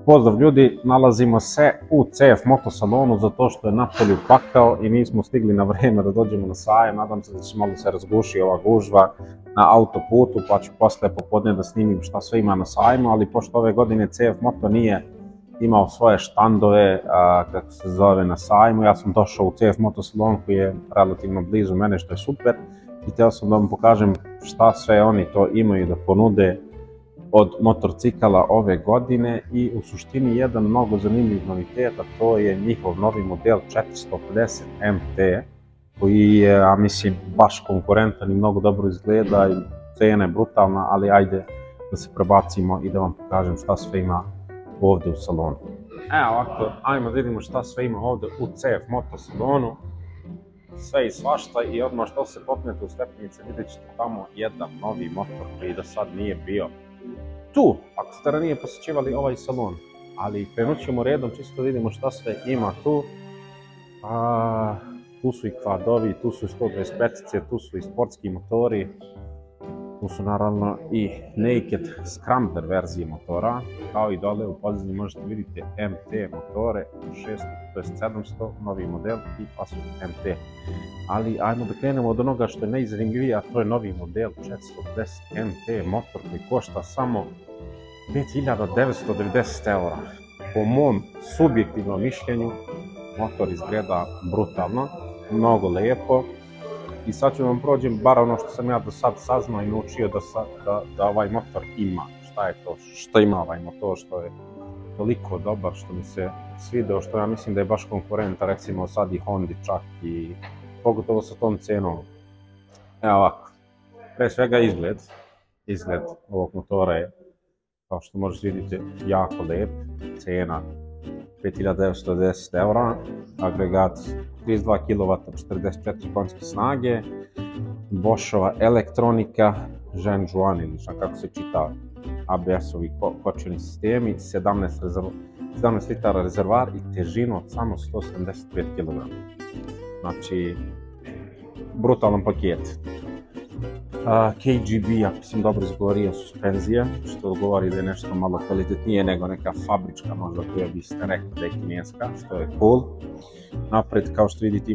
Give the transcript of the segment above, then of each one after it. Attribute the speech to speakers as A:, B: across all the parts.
A: Pozdrav ljudi, nalazimo se u CF motosalonu zato što je napolju pakao i nismo stigli na vrijeme da dođemo na sajam. Nadam se da će malo se razguši ova gužva na autoputu, pa ću poslije popodne da snimim šta sve ima na sajmu, ali pošto ove godine CF Moto nije imao svoje štandove, kako se zove, na sajmu, ja sam došao u CF motosalon koji je relativno blizu mene, što je super, i htio sam da vam pokažem šta sve oni to imaju da ponude od motorcikala ove godine i u suštini jedan mnogo zanimljiv novitet, a to je njihov novi model 450 MT koji je, ja mislim, baš konkurentan i mnogo dobro izgleda i cena je brutalna, ali ajde da se prebacimo i da vam pokažem šta sve ima ovdje u salonu. Evo ovako, ajmo da vidimo šta sve ima ovdje u CF motosalonu. Sve i svašta, i odmah što se popnete u stepenice vidjet ćete tamo jedan novi motor koji do sad nije bio tu, ako ste ranije posjećivali ovaj salon. Ali krenut ćemo redom, čisto da vidimo šta sve ima tu. Tu su i kvadovi, tu su i 125-ice, tu su i sportski motori. Tu su naravno i Naked Scrambler verzije motora, kao i dole u pozadini možete vidjeti MT motore 600, to je 700, novi model i Pasu MT. Ali ajmo da krenemo od onoga što je najzanimljivije, a to je novi model 410 MT motor koji košta samo 5990 €. Po mom subjektivnom mišljenju motor izgleda brutalno, mnogo lijepo. I sad ću vam prođem bar ono što sam ja do sad saznao i naučio da ovaj motor ima. Šta je to što ima ovaj motor, što je toliko dobar, što mi se svidao, što ja mislim da je baš konkurentan recimo sad i Hondi čak, i pogotovo sa tom cenom. Evo ovako, pre svega izgled ovog motora je, kao što možete vidjeti, jako lijep. Cena 5910 €, agregat 32 kW, 44 konjske snage, Boschova elektronika, Zhengzhuan ili kako se čita, ABS-ovi kočeni sistemi, 17 litara rezervar i težinu od samo 175 kg. Znači, brutalan paket. KGB, ako sam dobro izgovorio, suspenzija, što govori da je nešto malo kvalitetnije nego neka fabrička, možda koja biste rekli da je kineska, što je cool. Napred, kao što vidite,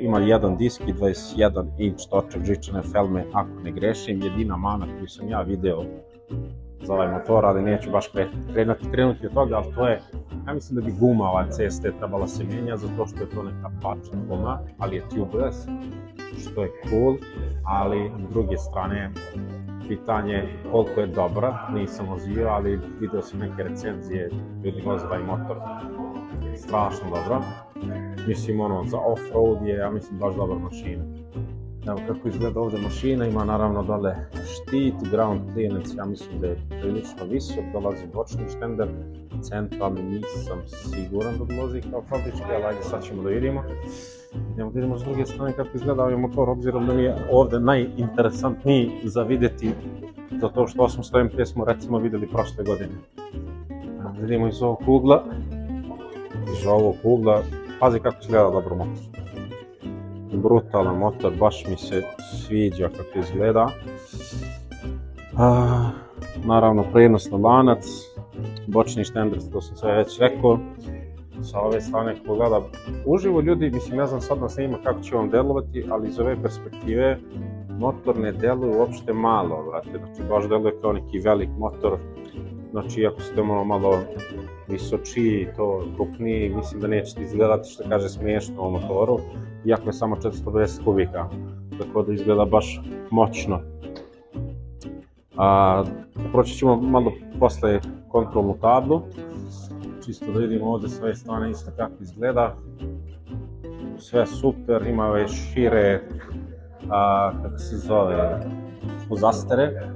A: ima jedan disk i 21 inč točak žičane felme, ako ne grešim. Jedina mana koju sam ja video za ovaj motor, ali neću baš krenuti od toga, ali to je, ja mislim da bi guma ova CST trebala se mijenja, zato što je to neka plačna guma, ali je tubeless, što je cool, ali s druge strane, pitanje koliko je dobra, nisam vozio, ali vidio sam neke recenzije, ljudi voze ovaj motor, strašno dobro. Mislim, ono, za off-road je, ja mislim, baš dobra mašina. Evo kako izgleda ovdje mašina, ima naravno dole štit, ground clearance, ja mislim da je prilično visok, dolazi bočni štender, centralni nisam siguran da dolazi kao fabrički, ali ajde sad ćemo da vidimo. Idemo da vidimo s druge strane kako izgleda ovaj motor, obzirom da mi je ovdje najinteresantniji za vidjeti, zato što 800 MT smo recimo vidjeli prošle godine. Vidimo iz ovog ugla, pazi kako izgleda dobro motor. Brutalan motor, baš mi se sviđa kako izgleda. Naravno prenosni lanac, bočni štender, to sam sve već rekao. Sa ove strane kako gleda uživo ljudi, mislim, ne znam sad na snima kako će vam delovati, ali iz ove perspektive motor ne deluje uopšte malo, brate, znači baš deluje kao neki velik motor. Znači, ako ste malo visočiji, to krupniji, mislim da nećete izgledati, što kaže, smiješno u motoru, iako je samo 450 kubika, tako da izgleda baš moćno. Proći ćemo malo posle kontrolnu tablu, čisto da vidimo ovdje s ove strane isto kako izgleda. Sve super, ima ove šire, kako se zove, zastere,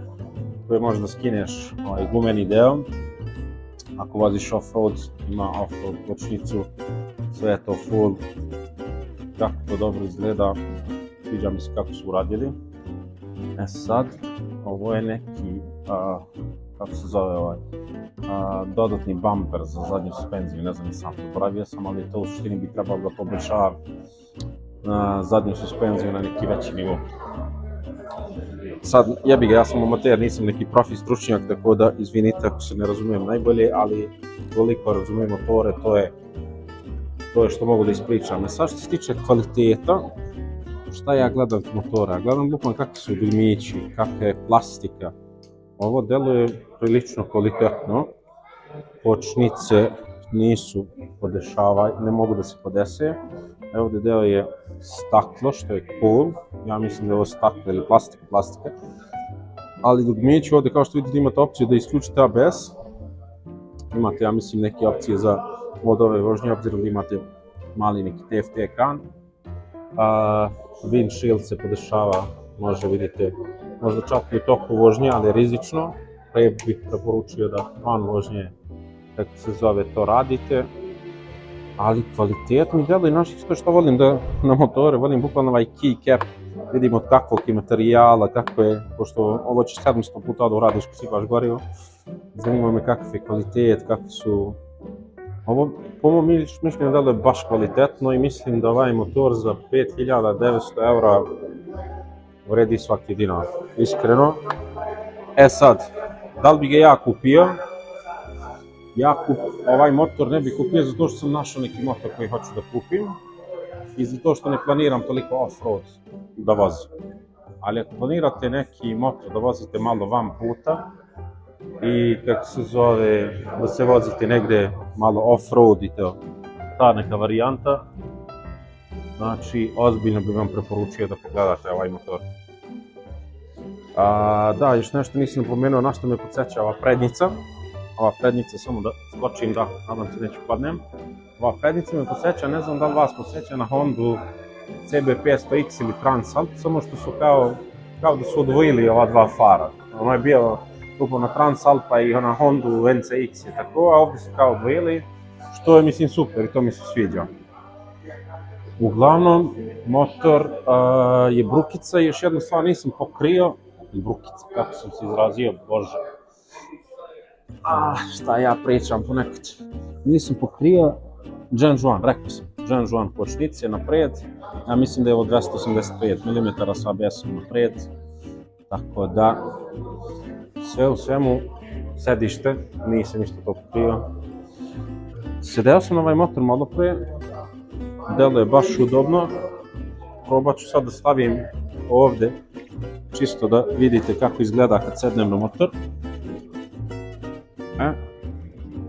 A: koje možeš da skineš ovaj gumeni deo. Ako voziš off-road, ima off-road kočnicu, sve je to full, kako to dobro izgleda, sviđa mi se kako su uradili. Sad, ovo je neki, kako se zove ovaj, dodatni bumper za zadnju suspenziju, ne znam, nisam zaboravio sam, ali to u suštini bi trebalo da poboljšava zadnju suspenziju na neki veći nivo. Sad, jebi ga, ja sam amater, nisam neki profi stručnjak, tako da izvinite ako se ne razumijem najbolje, ali koliko razumijem motore, to je što mogu da ispričam. Sad što se tiče kvaliteta, šta ja gledam od motora? Gledam bukvalno kakvi su dugmići, kakva je plastika. Ovo deluje prilično kvalitetno. Kočnice nisu ne mogu da se podese. Ovdje deo je staklo, što je cool. Ja mislim da je ovo staklo ili plastika. Ali dugmići ovdje, kao što vidite, imate opciju da isključite ABS. Imate, ja mislim, neke opcije za vodove vožnje, obzirom da imate mali neki TFT ekran. Windshield se podešava, vidite, možda čak i u toku vožnje, ali rizično. Pre bih preporučio da van vožnje, kako se zove, to radite. Ali kvalitet mi deluje, znaš što volim na motore, volim bukvalno ovaj key cap, vidimo kakvog je materijala, kako je, pošto ovo će 700 puta da uradiš kad si baš gorivo. Zanima me kakav je kvalitet, kakvi su... Ovo, po mom mišljenju, deluje baš kvalitetno i mislim da ovaj motor za 5900 € vredi svaki dinar, iskreno. Sad, da li bi ga ja kupio? Ovaj motor ne bih kupio zato što sam našao neki motor koji hoću da kupim i zato što ne planiram toliko off-road da vozim. Ali ako planirate neki motor da vozite malo van puta i kako se zove, da se vozite negde malo off-road i ta neka varijanta, znači ozbiljno bih vam preporučio da pogledate ovaj motor. Da, još nešto nisam napomenuo na što me podsjeća ova prednjica. Ova prednjica, samo da skočim da, nadam se neću padnem. Ova prednjica me podsjeća, ne znam da li vas podsjeća na Hondu CB500X ili Transalp, samo što su kao da su odvojili ova dva fara. Ono je bio upravo na Transalpa i na Hondu NCX i tako, a ovdje su kao odvojili, što je mislim super i to mi se sviđa. Uglavnom, motor je brukica i još jednu stvar nisam pokrio. Brukica, kako sam se izrazio, bože. Šta ja pričam ponekad. Nisam pokrio Gen Juan, rekao sam. Gen Juan kočnice napred. Ja mislim da je ovo 285 mm sa ABS-om napred. Tako da, sve u svemu, sedište, nisam ništa to pokrio. Sedeo sam na ovaj motor malo pre. Deluje baš udobno. Probat ću sad da stavim ovdje, čisto da vidite kako izgleda kad sednem na motor.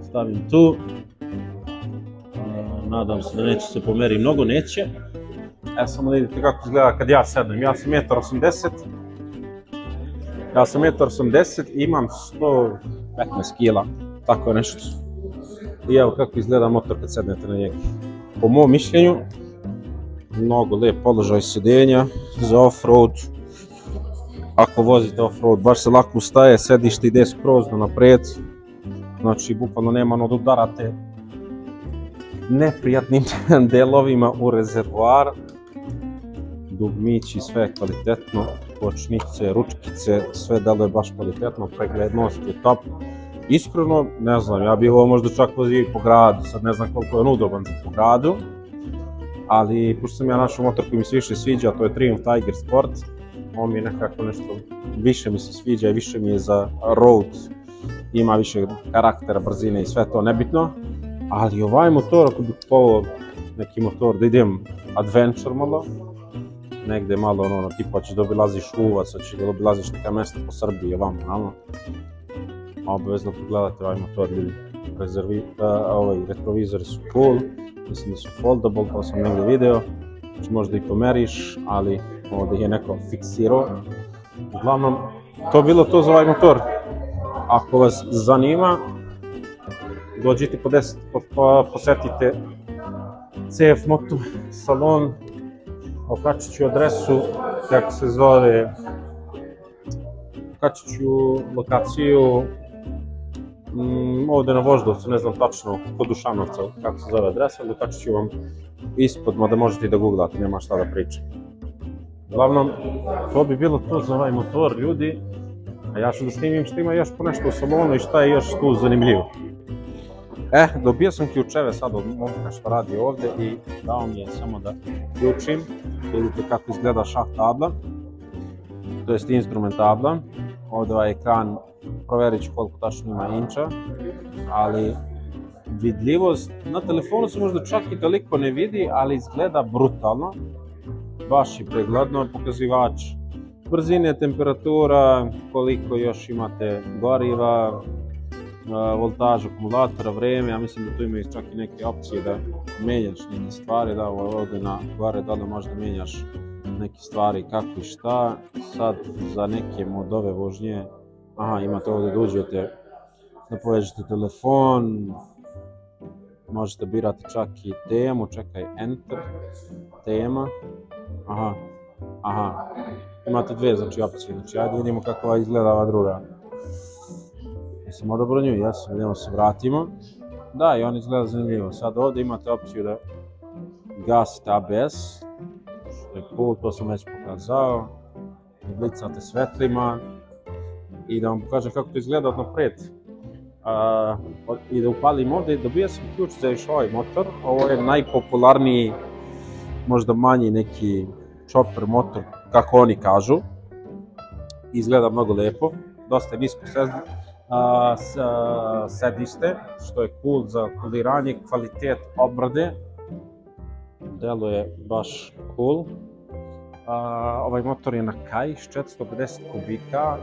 A: Stavim tu. Nadam se da neće se pomeri mnogo, neće. Samo da vidite kako izgleda kad ja sednem. Ja sam 1,80 m i imam 115 kg, tako nešto. I evo kako izgleda motor kad sednete na njega. Po mom mišljenju, mnogo lijep položaj sedenja za off-road. Ako vozite off-road, baš se lako ustaje, sedište ide skroz napred. Znači, bukvalno nema ono da udarate neprijatnim delovima u rezervoar. Dugmići, sve je kvalitetno, kočnice, ručkice, sve deluje baš kvalitetno, preglednost je top. Iskreno, ne znam, ja bih ovo možda čak vozio i po gradu, sad ne znam koliko je on udoban po gradu. Ali, pošto sam ja našao motor koji mi se više sviđa, to je Triumph Tiger Sport. On mi je nekako nešto više mi se sviđa i više mi je za road. Ima više karaktera, brzine i sve to nebitno. Ali ovaj motor, ako bih kupovao neki motor da idem adventure malo, negde malo ono, tipa ćeš da obilaziš Uvac, ćeš da obilaziš neka mesta po Srbiji, ovamo, namo. Obavezno pogledate ovaj motor, ljudi. Retrovizori su cool, mislim da su foldable, pa sam negdje video. Znači možda i pomeriš, ali ovdje je neko fiksirao. Uglavnom, to bilo to za ovaj motor. Ako vas zanima, dođite posetite CF Moto salon. Okačit ću adresu, kako se zove, okačit ću lokaciju ovdje na Voždovcu, ne znam tačno, kod Dušanovca, kako se zove adresa, ali okačit ću vam ispod, mada možete i da googlate, nema šta da pričam. Uglavnom, to bi bilo to za ovaj motor, ljudi. A ja ću da snimim što ima još po nešto u salonu i šta je još tu zanimljivo. Dobio sam ključeve sad od momka što radi ovdje i dao mi je samo da ključim. Vidite kako izgleda šah tabla. to jest instrumentabla. Ovdje ovaj ekran, provjerit ću koliko tačno ima inča, ali vidljivost na telefonu se možda čak i toliko ne vidi, ali izgleda brutalno. Baš je pregledno pokazivač brzine, temperatura, koliko još imate goriva, voltažu akumulatora, vreme. Ja mislim da tu imaju čak i neke opcije da menjaš neke stvari, da ovdje na gore dole možda menjaš neke stvari kako i šta. Sad za neke modove vožnje, imate ovdje da uđete, da povežete telefon, možete birati čak i temu, čekaj, enter, tema, imate dve opcije, znači ajde vidimo kako izgleda ova druga. Jesam odabro nju? Jesam, idemo se vratimo. Da, i on izgleda zanimljivo. Sad ovdje imate opciju da gasite ABS, što je cool, to sam već pokazao. Blicate svetlima i da vam pokažem kako to izgleda od naprijed. I da upalim ovdje, dobio sam ključ za još ovaj motor. Ovo je najpopularniji, možda manji neki chopper motor, kako oni kažu. Izgleda mnogo lijepo, dosta je nisko sedište, što je cool za kuliranje, kvalitet obrade. Delo je baš cool. Ovaj motor je na kaiš, 450 kubika.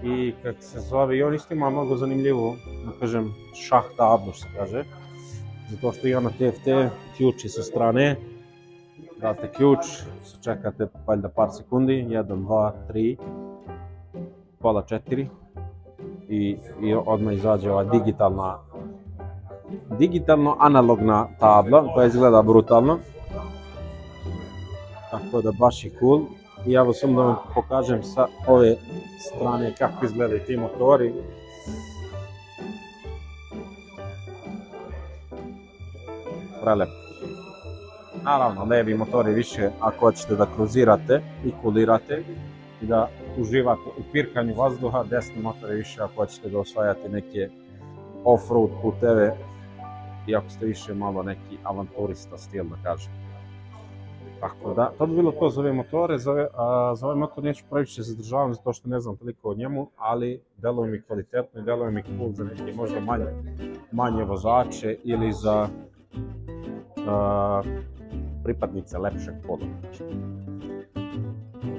A: I kako se zove, i on isto ima mnogo zanimljivu, da kažem, šah tablu, što se kaže. Zato što ima TFT, ključ je sa strane. Date ključ, čekate valjda par sekundi, 1, 2, 3, pola 4. I odmah izađe ova digitalno analogna tabla koja izgleda brutalno. Tako da baš je cool. I ja sam da vam pokažem sa ove strane kako izgledaju ti motori. Prelep. Naravno, levi motori više ako hoćete da kruzirate i kulirate i da uživate u pirkanju vazduha, desni motor je više ako hoćete da osvajate neke off-road puteve i ako ste više malo neki avanturista stil, da kažem. Tako da, to bi bilo to za ove motore. Za ovaj motor neću previše zadržavam zato što ne znam toliko o njemu, ali deluje mi kvalitetno i deluje mi cool za neke možda manje vozače ili za pripadnice lepšeg pola.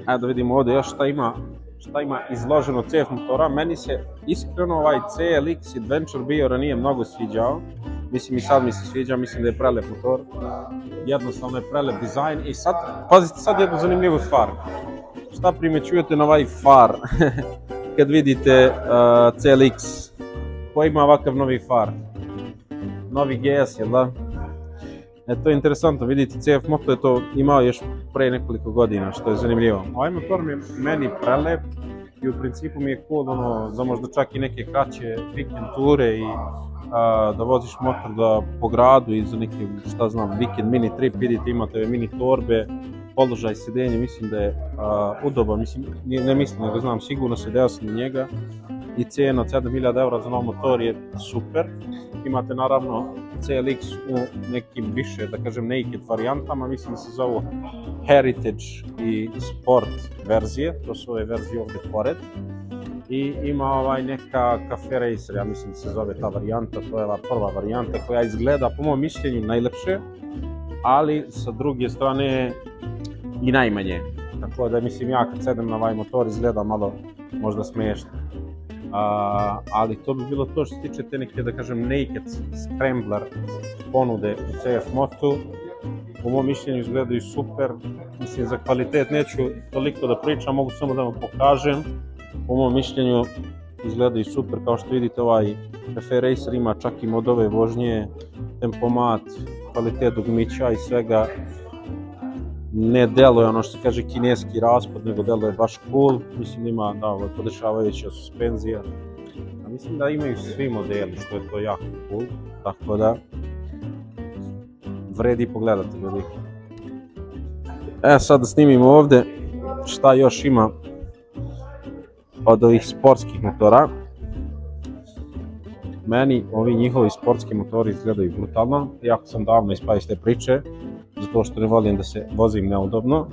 A: Ajde da vidimo ovdje još šta ima izloženo CF motora. Meni se iskreno ovaj CLX Adventure bio ranije mnogo sviđao. Mislim i sad mi se sviđa, mislim da je prelep motor. Jednostavno je prelep dizajn i sad, pazite sad jednu zanimljivu stvar. Šta primećujete na ovaj far kad vidite CLX koji ima ovakav novi far? Novi GS, jel da? To je interesantno, vidite CF motor je to imao još pre nekoliko godina, što je zanimljivo. Ovaj motor mi je meni prelep i u principu mi je cool za možda čak i neke kraće vikend ture i da voziš motor po gradu i za neki, šta znam, vikend mini trip, vidite imate mini torbe, položaj sedenja, mislim da je udoban, ne mislim nego znam, sigurno sedeo sam na njega i cijena od 7000 eura za nov motor je super. Imate naravno CLX u nekim više, da kažem, naked varijantama, mislim da se zovu Heritage i Sport verzije, to su ove verzije ovdje pored. I ima neka Cafe Racer, ja mislim da se zove ta varijanta, to je ova prva varijanta koja izgleda po mom mišljenju najlepše, ali sa druge strane i najmanje. Tako da mislim ja kad sedem na ovaj motor izgleda malo možda smiješno. Ali to bi bilo to što se tiče te neke, da kažem, naked scrambler ponude u CF motu. Po mom mišljenju izgledaju super, mislim za kvalitet neću toliko da pričam, mogu samo da vam pokažem. Po mom mišljenju izgledaju super, kao što vidite ovaj Cafe Racer ima čak i modove vožnje, tempomat, kvalitet dugmića i svega. Ne deluje ono što se kaže kineski raspad, nego deluje baš cool, mislim da ima podešavajuća suspenzija. Mislim da imaju svi modeli, što je to jako cool, tako da vredi pogledati ljudi. Sad da snimimo ovdje šta još ima od ovih sportskih motora. Meni ovi njihovi sportski motori izgledaju brutalno, jako sam davno ispao iz te priče, zato što ne volim da se vozim neudobno,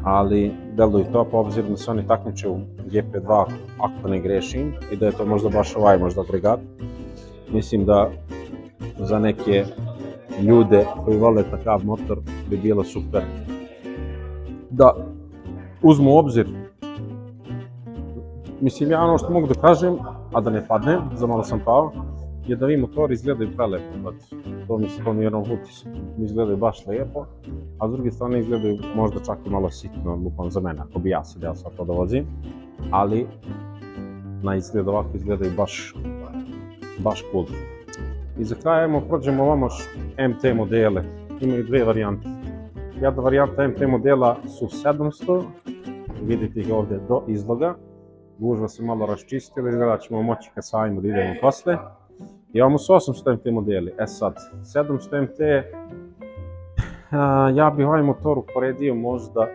A: ali deluju top, obzirom da se oni takmiče u GP2, ako ne grešim, i da je to možda baš ovaj možda agregat. Mislim da za neke ljude koji vole takav motor bi bilo super da uzmu u obzir. Mislim, ja ono što mogu da kažem, a da ne padnem, za malo sam pao, je da ovi motori izgledaju prelepo. To mi je jedan utisak, izgledaju baš lijepo, a s druge strane izgledaju možda čak i malo sitno, lupam za mene, ako bi ja sad to da vozim, ali na izgled ovako izgledaju baš cool. I za kraj prođemo ovamo MT modele, imaju dve varijante. Jedna varijanta MT modela su 700, vidite ih ovdje do izloga, gužva se malo raščistila, izgleda ćemo moći kad sajmo da idemo posle. I imamo su 800 MT modeli, sad 700 MT, ja bih ovaj motor uporedio možda,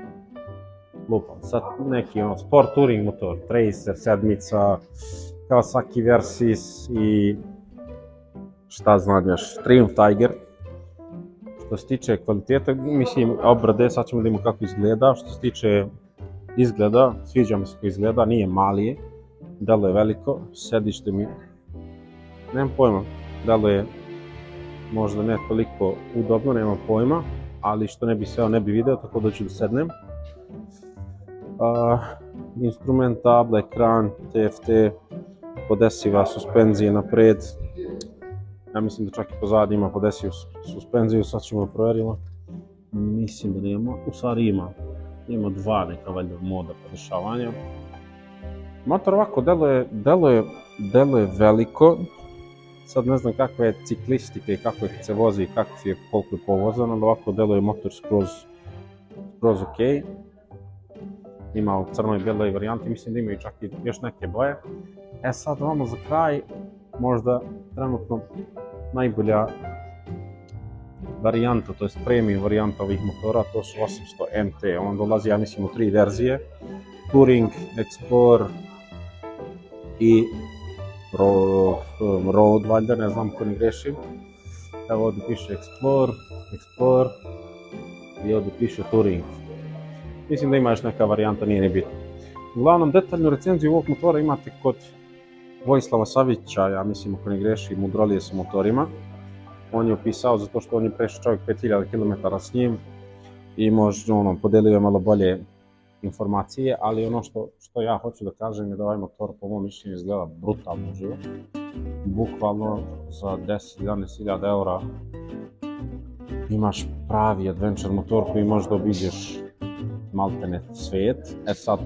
A: lupam, sad neki sport touring motor, Tracer, sedmica, Kawasaki Versys i šta znam još, Triumph Tiger. Što se tiče kvaliteta, mislim, obrade, sad ćemo da imamo kako izgleda. Što se tiče izgleda, sviđa mi se kako izgleda, nije mali, delo je veliko, sedište mi, nemam pojma, delo je možda ne toliko udobno, nemam pojma, ali što ne bi seo ne bi video, tako da ću da sednem. Instrument, tabla, ekran, TFT, podesiva suspenzije napred. Ja mislim da čak i pozadi ima podesivu suspenziju, sad ćemo da provjerimo. Mislim da nema, u stvari ima dva neka valjda moda podešavanja. Motor ovako deluje veliko, sad ne znam kakva je ciklistika i kako se vozi i koliko je povozan, ali ovako deluje motor skroz ok. Ima u crnoj i bijeloj varijanti, mislim da imaju čak i još neke boje. Sad ovamo za kraj, možda trenutno najbolja varijanta, to je premium varijanta ovih motora, to su 800 MT. On dolazi, ja mislim, u 3 verzije, Touring, Explorer i Road, valjda, ne znam ko ne grešim. Evo ovdje piše Explorer i ovdje piše Touring. Mislim da ima još neka varijanta, nije ni bitno. Uglavnom, detaljnu recenziju ovog motora imate kod Vojislava Savića, ja mislim ako ne greši, mudrolije sa motorima. On je opisao zato što on je prešao čovjek 5000 km s njim i možda podelio je malo bolje informacije, ali ono što ja hoću da kažem je da ovaj motor po mom mišljenju izgleda brutalno uživo. Bukvalno za 10-11.000 eura imaš pravi adventure motor koji možeš da obiđeš maltene svijet. Sad,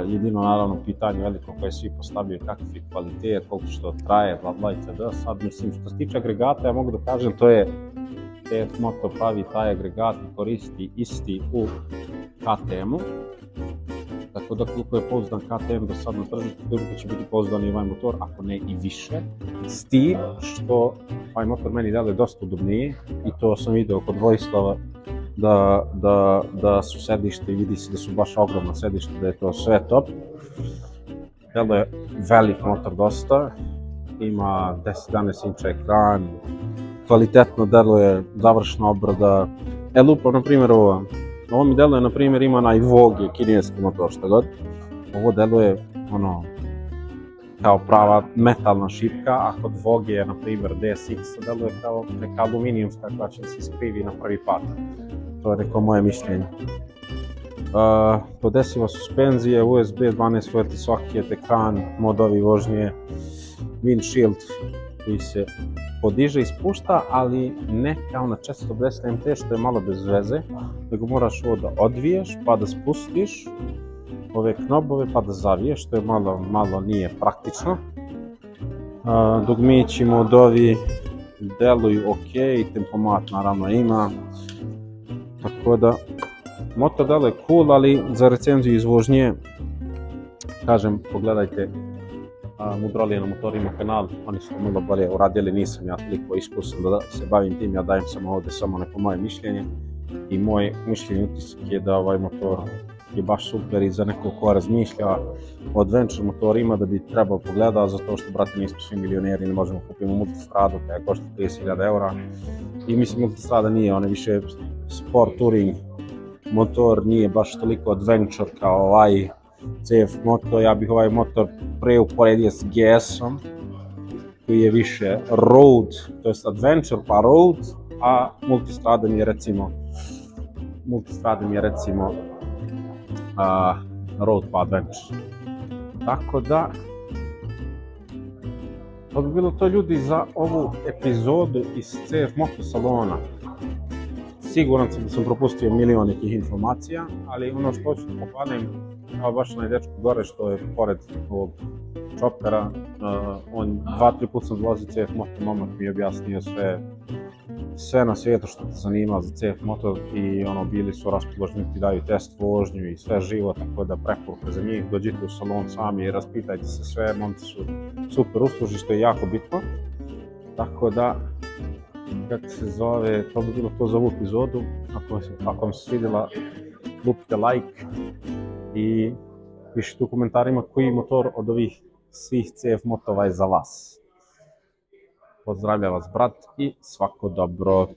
A: jedino naravno pitanje veliko koje svi postavljaju kakav je kvalitet, koliko što traje, bla bla itd. Sad mislim što se tiče agregata, ja mogu da kažem to je TF Moto pravi taj agregat i koristi isti u KTM-u. Tako da koliko je pouzdan KTM do sad na tržištu, toliko će biti pouzdan i ovaj motor, ako ne i više. S tim što ovaj motor meni deluje dosta udobniji i to sam video kod Vojislava da su sedište i vidi se da su baš ogromna sedište, da je to sve top. Deluje velik motor dosta, ima 10-11 inča ekran, kvalitetno deluje, završna obrada. Lupam na primjer ovo mi deluje, na primjer ima onaj Vogue kineski motor šta god. Ovo deluje kao prava metalna šipka, a kod Vogue je na primjer DSX deluje kao neka aluminijumska koja će se skrivi na prvi pat. To je neko moje mišljenje. Podesiva suspenzije, USB 12 V socket, ekran, modovi vožnje, windshield koji se podiže i spušta, ali ne kao na 450 MT što je malo bez veze, nego moraš ovo da odviješ pa da spustiš ove knobove pa da zaviješ, što je malo nije praktično. Dugmići, modovi deluju ok, tempomat naravno ima, tako da motor deluje cool, ali za recenziju iz vožnje kažem pogledajte Mudrolije na motorima kanal, oni su to malo bolje uradili, nisam ja toliko iskusan da se bavim tim, ja dajem samo ovdje samo neko moje mišljenje i moj mišljenje utisak je da ovaj motor je baš super i za nekog ko razmišlja o adventure motorima da bi trebao pogledati, zato što brate nismo svi milioneri, ne možemo kupiti multistradu koja košta 30.000 eura i mislim multistrada nije, on je više sport touring motor nije baš toliko adventure kao ovaj CF Moto. Ja bih ovaj motor preuporedio s GS-om, koji je više road, to jest adventure pa road, a multistrada mi je recimo road pa adventure. Tako da, to bi bilo to, ljudi, za ovu epizodu iz CF Moto salona. Siguran sam da sam propustio milion nekih informacija, ali ono što hoću da pohvalim, kao baš onaj dečko gore što je pored ovog čopera, on 2-3 puta sam dolazio CF Moto, momak mi je objasnio sve na svijetu što te zanima za CF Moto i bili su raspoloženi, ti daju test vožnju i sve živo, tako da preporuka za njih, dođite u salon sami i raspitajte se sve, momci su super uslužni, što je jako bitno. Tako da, kako se zove, to bi bilo to za ovu epizodu. Ako vam se svidjela, lupite like i pišite u komentarima koji motor od ovih svih CF Motova je za vas. Pozdravlja vas brat i svako dobro.